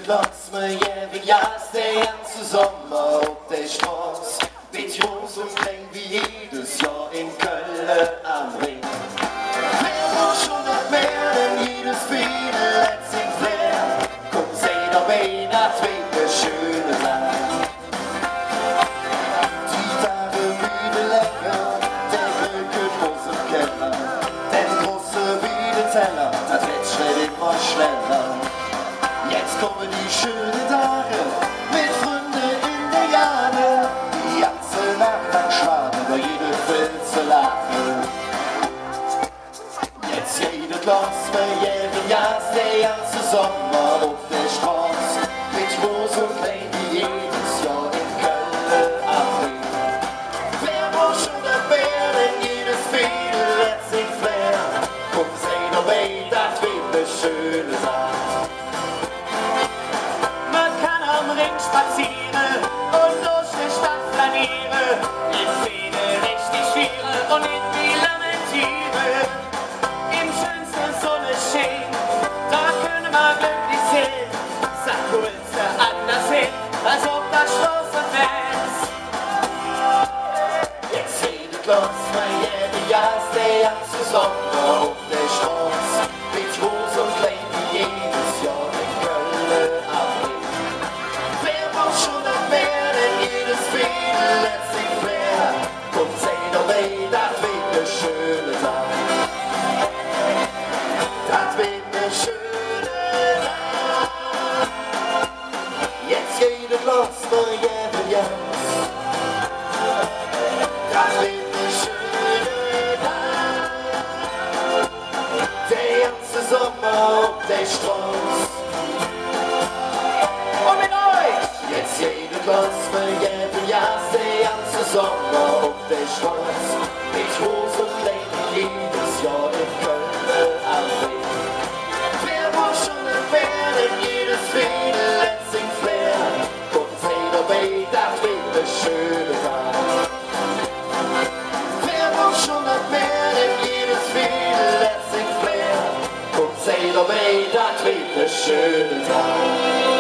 jedes Glas mir jävig Jas, der ganze Sommer auf der Straße. Mit groß und klein wie jedes Jahr in Köln am Ring. Wer muss schon noch mehr, denn jedes Fiedel hat sich Flair. Komm, seh doch bei, das wird ne schöne Sache. Die Tage wieder länger, der Glücke groß im Keller. Den große Wiedeteller, das wird schnell immer schneller. Jetzt kommen die schönen Tage mit Freunden in der Jahre. Die ganze Nacht lang schwan über jede Film zu lachen. Jetzt jede Glas für jeden Jas, der ganze Sommer auf der Straße. Mit groß und klein wie jedes Jahr in Köln am Ring. Wer muss schon noch mehr, denn jedes Fiedel hat sich Flair. Komm, seh doch bei, das wird ne schöne Sache. Ring spaziere und durch die Stadt flaniere, in Fäden richtig schwere und in die lamentiere. Im schönsten Sonnenschein, da können wir glücklich sein. Sag uns der anders hin, als ob das Straße wär's. Jetzt jede Glas, mein jede Jas, der ganze Sommer auf der Straße. Mit groß und klein wie jedes Jahr in Köln am Ring. Schon noch mehr, denn jedes Fiedel hat sich Flair. Komm, seh doch bei, das wird ne schöne Sache. Das wird ne schöne Sache. Jetzt jede Glas für jeden Jas. Das wird ne schöne Sache. Der ganze Sommer auf der Straße. Und mit euch! Jetzt jede Glas für jeden Jas, der ganze Sommer auf der Straße. Mit groß und klein jedes Jahr in Köln am Ring. Wer muss schon noch mehr, denn jedes Fiedel hat sich Flair. Komm, seh doch bei, das wird ne schöne Sache. Wer muss schon noch mehr, denn jedes Fiedel hat sich Flair. Komm, seh doch bei, das wird ne schöne Sache.